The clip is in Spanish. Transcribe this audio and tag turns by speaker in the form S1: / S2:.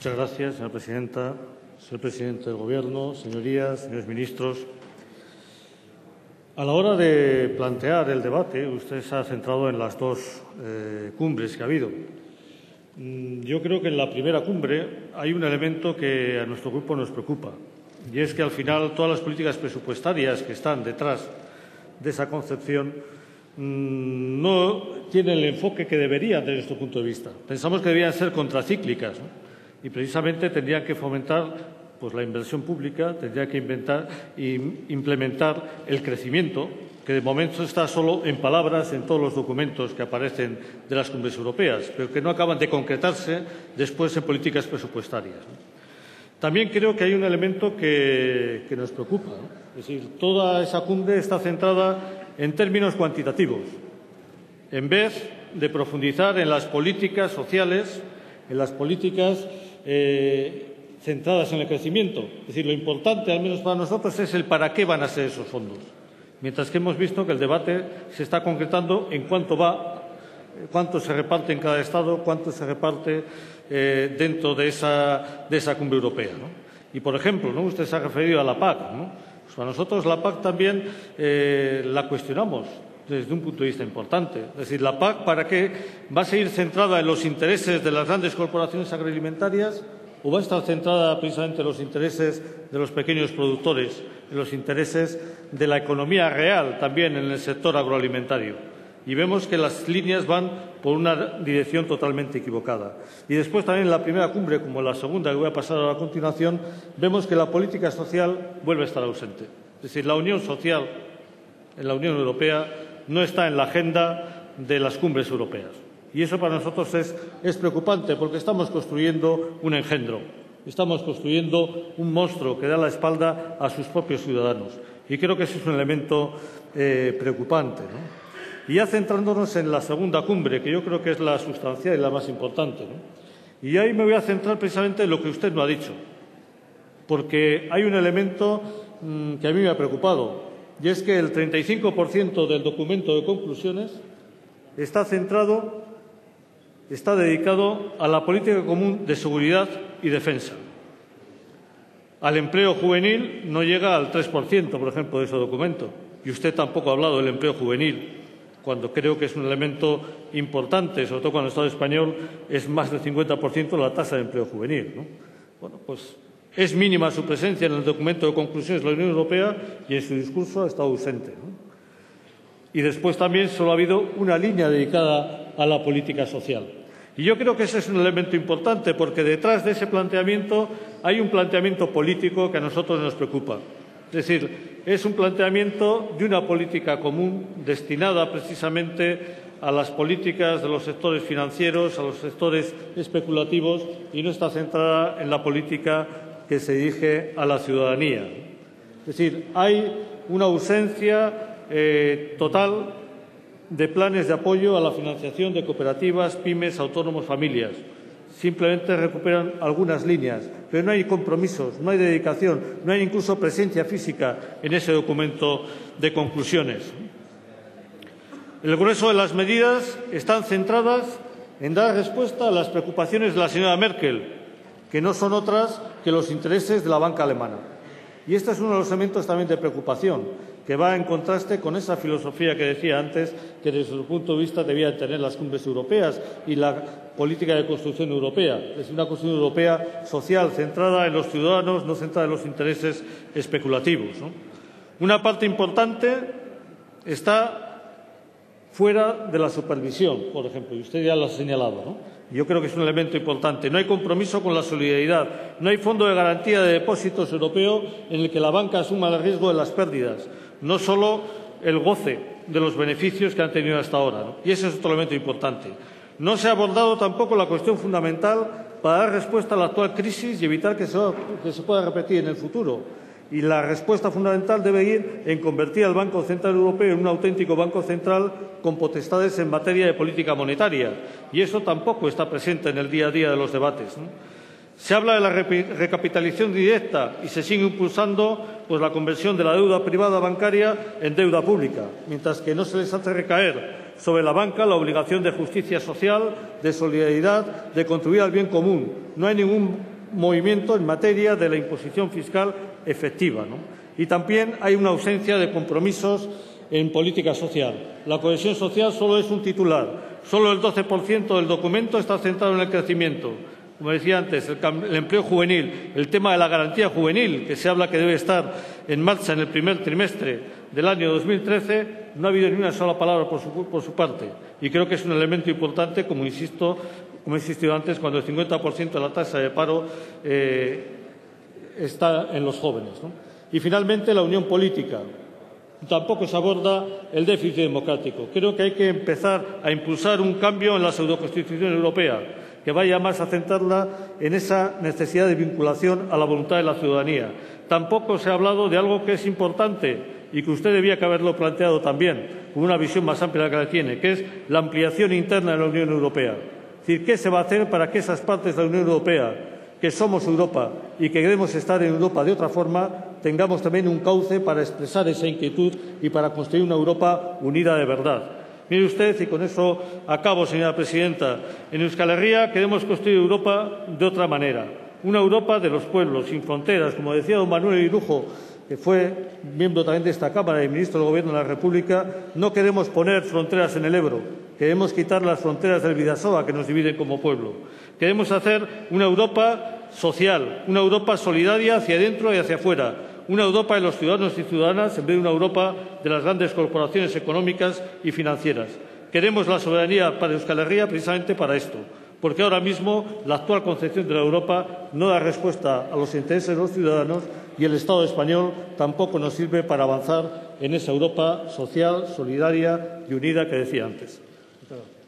S1: Muchas gracias, señora presidenta. Señor presidente del Gobierno, señorías, señores ministros. A la hora de plantear el debate, usted se ha centrado en las dos cumbres que ha habido. Yo creo que en la primera cumbre hay un elemento que a nuestro grupo nos preocupa, y es que al final todas las políticas presupuestarias que están detrás de esa concepción no tienen el enfoque que deberían desde nuestro punto de vista. Pensamos que deberían ser contracíclicas, ¿no? Y precisamente tendrían que fomentar la inversión pública, tendrían que implementar el crecimiento, que de momento está solo en palabras en todos los documentos que aparecen de las cumbres europeas, pero que no acaban de concretarse después en políticas presupuestarias, ¿no? También creo que hay un elemento que nos preocupa, ¿no? Es decir, toda esa cumbre está centrada en términos cuantitativos, en vez de profundizar en las políticas sociales, en las políticas centradas en el crecimiento. Es decir, lo importante, al menos para nosotros, es el para qué van a ser esos fondos. Mientras que hemos visto que el debate se está concretando en cuánto va, cuánto se reparte en cada Estado, cuánto se reparte dentro de esa cumbre europea, ¿no? Y, por ejemplo, ¿no?, usted se ha referido a la PAC, ¿no? Pues para nosotros la PAC también la cuestionamos desde un punto de vista importante. Es decir, la PAC, ¿para qué va a seguir centrada en los intereses de las grandes corporaciones agroalimentarias o va a estar centrada precisamente en los intereses de los pequeños productores, en los intereses de la economía real también en el sector agroalimentario? Y vemos que las líneas van por una dirección totalmente equivocada. Y después también en la primera cumbre, como en la segunda, que voy a pasar a continuación, vemos que la política social vuelve a estar ausente. Es decir, la unión social en la Unión Europea no está en la agenda de las cumbres europeas. Y eso para nosotros es preocupante, porque estamos construyendo un engendro, estamos construyendo un monstruo que da la espalda a sus propios ciudadanos. Y creo que ese es un elemento preocupante, ¿no? Y ya centrándonos en la segunda cumbre, que yo creo que es la sustancial y la más importante, ¿no? Y ahí me voy a centrar precisamente en lo que usted no ha dicho, porque hay un elemento que a mí me ha preocupado, y es que el 35% del documento de conclusiones está dedicado a la política común de seguridad y defensa. Al empleo juvenil no llega al 3%, por ejemplo, de ese documento. Y usted tampoco ha hablado del empleo juvenil, cuando creo que es un elemento importante, sobre todo cuando el Estado español es más del 50% la tasa de empleo juvenil, ¿no? Bueno, pues es mínima su presencia en el documento de conclusiones de la Unión Europea y en su discurso ha estado ausente, ¿no? Y después también solo ha habido una línea dedicada a la política social. Y yo creo que ese es un elemento importante, porque detrás de ese planteamiento hay un planteamiento político que a nosotros nos preocupa. Es decir, es un planteamiento de una política común destinada precisamente a las políticas de los sectores financieros, a los sectores especulativos, y no está centrada en la política que se dirige a la ciudadanía. Es decir, hay una ausencia total de planes de apoyo a la financiación de cooperativas, pymes, autónomos, familias. Simplemente recuperan algunas líneas, pero no hay compromisos, no hay dedicación, no hay incluso presencia física en ese documento de conclusiones. El grueso de las medidas están centradas en dar respuesta a las preocupaciones de la señora Merkel, que no son otras que los intereses de la banca alemana. Y este es uno de los elementos también de preocupación, que va en contraste con esa filosofía que decía antes, que desde su punto de vista debían tener las cumbres europeas y la política de construcción europea. Es una construcción europea social, centrada en los ciudadanos, no centrada en los intereses especulativos, ¿no? Una parte importante está fuera de la supervisión, por ejemplo, y usted ya lo ha señalado, ¿no? Yo creo que es un elemento importante. No hay compromiso con la solidaridad. No hay fondo de garantía de depósitos europeo en el que la banca asuma el riesgo de las pérdidas, no solo el goce de los beneficios que han tenido hasta ahora, ¿no? Y ese es otro elemento importante. No se ha abordado tampoco la cuestión fundamental para dar respuesta a la actual crisis y evitar que se pueda repetir en el futuro. Y la respuesta fundamental debe ir en convertir al Banco Central Europeo en un auténtico banco central con potestades en materia de política monetaria. Y eso tampoco está presente en el día a día de los debates, ¿no? Se habla de la recapitalización directa y se sigue impulsando la conversión de la deuda privada bancaria en deuda pública, mientras que no se les hace recaer sobre la banca la obligación de justicia social, de solidaridad, de contribuir al bien común. No hay ningún movimiento en materia de la imposición fiscal efectiva, ¿no? Y también hay una ausencia de compromisos en política social. La cohesión social solo es un titular. Solo el 12% del documento está centrado en el crecimiento. Como decía antes, el empleo juvenil, el tema de la garantía juvenil, que se habla que debe estar en marcha en el primer trimestre del año 2013, no ha habido ni una sola palabra por su parte. Y creo que es un elemento importante, como he insistido antes, cuando el 50% de la tasa de paro está en los jóvenes, ¿no? Y, finalmente, la unión política. Tampoco se aborda el déficit democrático. Creo que hay que empezar a impulsar un cambio en la pseudoconstitución europea, que vaya más a centrarla en esa necesidad de vinculación a la voluntad de la ciudadanía. Tampoco se ha hablado de algo que es importante y que usted debía haberlo planteado también, con una visión más amplia de la que la tiene, que es la ampliación interna de la Unión Europea. Es decir, ¿qué se va a hacer para que esas partes de la Unión Europea, que somos Europa y que queremos estar en Europa de otra forma, tengamos también un cauce para expresar esa inquietud y para construir una Europa unida de verdad? Mire usted, y con eso acabo, señora presidenta, en Euskal Herria queremos construir Europa de otra manera, una Europa de los pueblos, sin fronteras. Como decía don Manuel Irujo, que fue miembro también de esta Cámara y ministro del Gobierno de la República, no queremos poner fronteras en el Ebro, queremos quitar las fronteras del Bidasoa que nos dividen como pueblo. Queremos hacer una Europa social, una Europa solidaria hacia adentro y hacia afuera, una Europa de los ciudadanos y ciudadanas en vez de una Europa de las grandes corporaciones económicas y financieras. Queremos la soberanía para Euskal Herria precisamente para esto, porque ahora mismo la actual concepción de la Europa no da respuesta a los intereses de los ciudadanos y el Estado español tampoco nos sirve para avanzar en esa Europa social, solidaria y unida que decía antes. Muchas gracias.